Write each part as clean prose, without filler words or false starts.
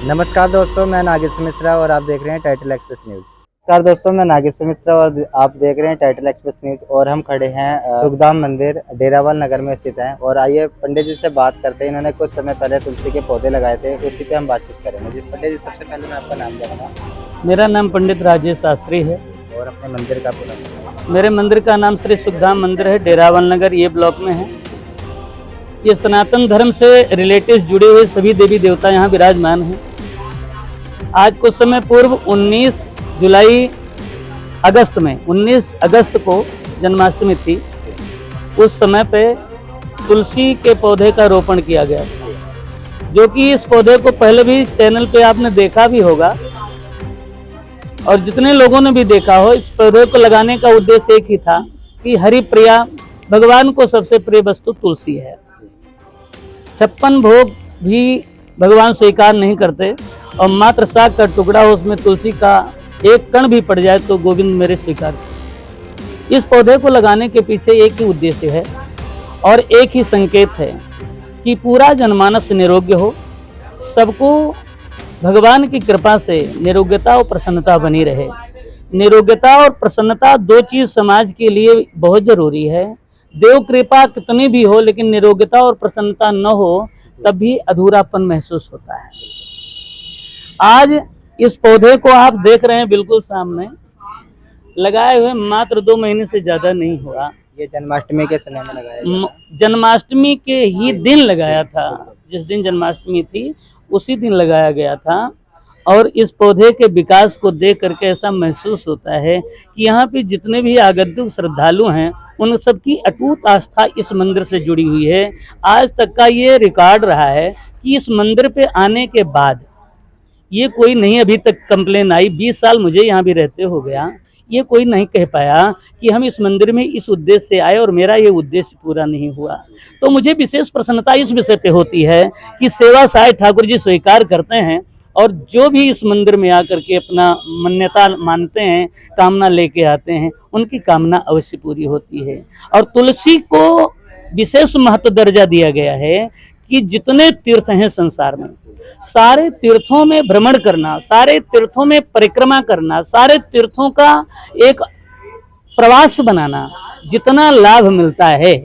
नमस्कार दोस्तों, मैं नागेश्वर मिश्रा और आप देख रहे हैं टाइटल एक्सप्रेस न्यूज़। नमस्कार दोस्तों, मैं नागेश्वर मिश्रा और आप देख रहे हैं टाइटल एक्सप्रेस न्यूज़। और हम खड़े हैं सुखधाम मंदिर डेरावाल नगर में स्थित हैं और आइए पंडित जी से बात करते हैं। इन्होंने कुछ समय पहले तुलसी के पौधे लगाए थे, उसी पे हम बातचीत करेंगे। जिस पंडित जी, सबसे पहले मैं आपका नाम जानूंगा। मेरा नाम पंडित राजेश शास्त्री है और अपने मंदिर का पूरा नाम। मेरे मंदिर का नाम श्री सुखधाम मंदिर है, डेरावाल नगर ये ब्लॉक में है। ये सनातन धर्म से रिलेटेड जुड़े हुए सभी देवी देवता यहाँ विराजमान हैं। आज कुछ समय पूर्व 19 अगस्त को जन्माष्टमी थी। उस समय पे तुलसी के पौधे का रोपण किया गया, जो कि इस पौधे को पहले भी चैनल पे आपने देखा भी होगा और जितने लोगों ने भी देखा हो। इस पौधे को लगाने का उद्देश्य एक ही था कि हरि प्रिया भगवान को सबसे प्रिय वस्तु तुलसी है। 56 भोग भी भगवान स्वीकार नहीं करते और मात्र साग का टुकड़ा हो, उसमें तुलसी का एक कण भी पड़ जाए तो गोविंद मेरे स्वीकार। इस पौधे को लगाने के पीछे एक ही उद्देश्य है और एक ही संकेत है कि पूरा जनमानस निरोग्य हो, सबको भगवान की कृपा से निरोग्यता और प्रसन्नता बनी रहे। निरोग्यता और प्रसन्नता दो चीज समाज के लिए बहुत जरूरी है। देव कृपा कितनी भी हो, लेकिन निरोग्यता और प्रसन्नता न हो तब भी अधूरापन महसूस होता है। आज इस पौधे को आप देख रहे हैं बिल्कुल सामने, लगाए हुए मात्र 2 महीने से ज्यादा नहीं हुआ। ये जन्माष्टमी के समय में लगाया गया था। जन्माष्टमी के ही दिन लगाया था, जिस दिन जन्माष्टमी थी उसी दिन लगाया गया था। और इस पौधे के विकास को देख करके ऐसा महसूस होता है कि यहाँ पे जितने भी आगंतुक श्रद्धालु हैं, उन सबकी अटूट आस्था इस मंदिर से जुड़ी हुई है। आज तक का ये रिकॉर्ड रहा है कि इस मंदिर पे आने के बाद ये कोई नहीं अभी तक कंप्लेन आई। 20 साल मुझे यहाँ भी रहते हो गया, ये कोई नहीं कह पाया कि हम इस मंदिर में इस उद्देश्य से आए और मेरा ये उद्देश्य पूरा नहीं हुआ। तो मुझे विशेष प्रसन्नता इस विषय पे होती है कि सेवा सहाय ठाकुर जी स्वीकार करते हैं और जो भी इस मंदिर में आकर के अपना मान्यता मानते हैं, कामना लेके आते हैं, उनकी कामना अवश्य पूरी होती है। और तुलसी को विशेष महत्व दर्जा दिया गया है कि जितने तीर्थ हैं संसार में, सारे तीर्थों में भ्रमण करना, सारे तीर्थों में परिक्रमा करना, सारे तीर्थों का एक प्रवास बनाना, जितना लाभ मिलता है।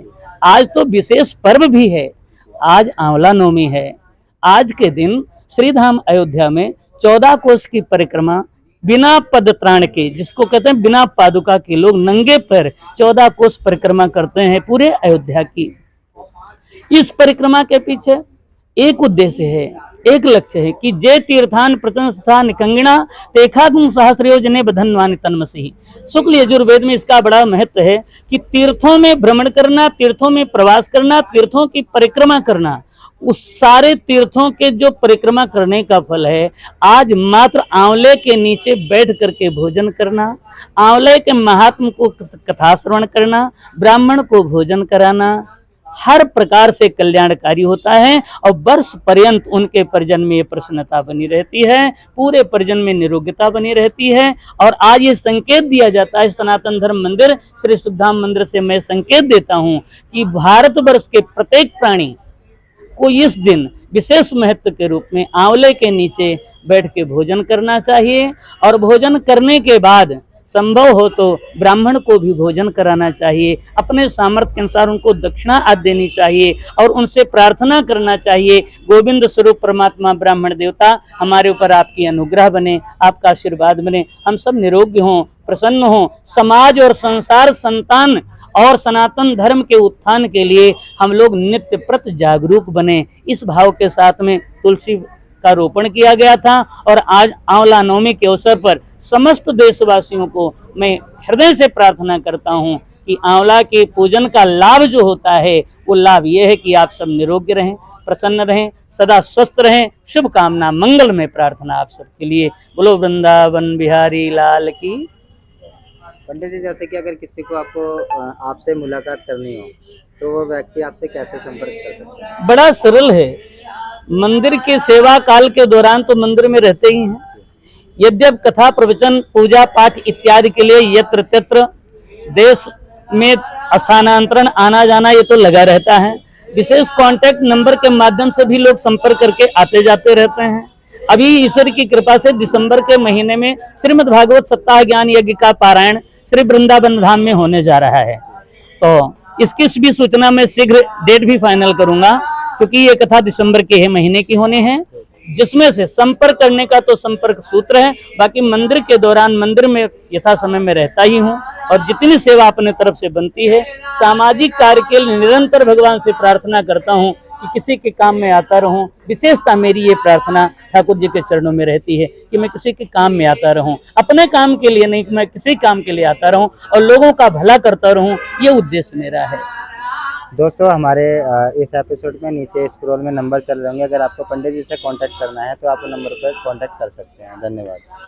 आज तो विशेष पर्व भी है, आज आंवला नवमी है। आज के दिन श्रीधाम अयोध्या में 14 कोस की परिक्रमा बिना पदत्राण के, जिसको कहते हैं बिना पादुका के, लोग नंगे पैर 14 कोस परिक्रमा करते हैं पूरे अयोध्या की। इस परिक्रमा के पीछे एक उद्देश्य है, एक लक्ष्य है कि जे तीर्थान प्रचंस्था निकंगिणा तेखागुम सहस्रयोजने बधनवानि तन्मसी। शुक्ल यजुर्वेद में इसका बड़ा महत्व है कि तीर्थों में भ्रमण करना, तीर्थों में प्रवास करना, तीर्थों की परिक्रमा करना, उस सारे तीर्थों के जो परिक्रमा करने का फल है। आज मात्र आंवले के नीचे बैठ करके भोजन करना, आंवले के महात्म को कथा श्रवण करना, ब्राह्मण को भोजन कराना, हर प्रकार से कल्याणकारी होता है और वर्ष पर्यंत उनके परिजन में प्रसन्नता बनी रहती है, पूरे परिजन में निरोग्यता बनी रहती है। और आज ये संकेत दिया जाता है, सनातन धर्म मंदिर श्री सुखधाम मंदिर से मैं संकेत देता हूँ कि भारतवर्ष के प्रत्येक प्राणी को इस दिन विशेष महत्व के रूप में आंवले के नीचे बैठ के भोजन करना चाहिए। और भोजन करने के बाद संभव हो तो ब्राह्मण को भी भोजन कराना चाहिए। अपने सामर्थ्य के अनुसार उनको दक्षिणा आदि देनी चाहिए और उनसे प्रार्थना करना चाहिए, गोविंद स्वरूप परमात्मा ब्राह्मण देवता हमारे ऊपर आपकी अनुग्रह बने, आपका आशीर्वाद बने, हम सब निरोग्य हों, प्रसन्न हों, समाज और संसार, संतान और सनातन धर्म के उत्थान के लिए हम लोग नित्य प्रत जागरूक बने। इस भाव के साथ में तुलसी का रोपण किया गया था। और आज आंवला नवमी के अवसर पर समस्त देशवासियों को मैं हृदय से प्रार्थना करता हूं कि आंवला के पूजन का लाभ जो होता है, वो लाभ ये है कि आप सब निरोग्य रहें, प्रसन्न रहें, सदा स्वस्थ रहें। शुभकामना, मंगलमय प्रार्थना आप सबके लिए। बोलो वृंदावन बिहारी लाल की। पंडित जी, जैसे कि अगर किसी को आपसे मुलाकात करनी हो तो वो व्यक्ति आपसे कैसे संपर्क कर सकते हैं? बड़ा सरल है। मंदिर के सेवा काल के दौरान तो मंदिर में रहते ही हैं। यद्यप कथा प्रवचन पूजा पाठ इत्यादि के लिए यत्र तत्र देश में स्थानांतरण आना जाना ये तो लगा रहता है। विशेष कांटेक्ट नंबर के माध्यम से भी लोग संपर्क करके आते जाते रहते हैं। अभी ईश्वर की कृपा से दिसंबर के महीने में श्रीमद् भागवत सप्ताह ज्ञान यज्ञ का पारायण श्री वृंदावन धाम में होने जा रहा है। तो इसकी भी सूचना मैं शीघ्र डेट भी फाइनल करूंगा, क्योंकि ये कथा दिसंबर के महीने की होने हैं, जिसमें से संपर्क करने का तो संपर्क सूत्र है, बाकी मंदिर के दौरान मंदिर में यथा समय में रहता ही हूँ, और जितनी सेवा अपने तरफ से बनती है सामाजिक कार्य के लिए निरंतर भगवान से प्रार्थना करता हूँ कि किसी के काम में आता रहूं। विशेषता मेरी ये प्रार्थना ठाकुर जी के चरणों में रहती है कि मैं किसी के काम में आता रहूं, अपने काम के लिए नहीं, मैं किसी काम के लिए आता रहूं और लोगों का भला करता रहूं, ये उद्देश्य मेरा है। दोस्तों हमारे इस एपिसोड में नीचे स्क्रॉल में नंबर चल रहे होंगे, अगर आपको पंडित जी से कांटेक्ट करना है तो आप नंबर पर कांटेक्ट कर सकते हैं। धन्यवाद।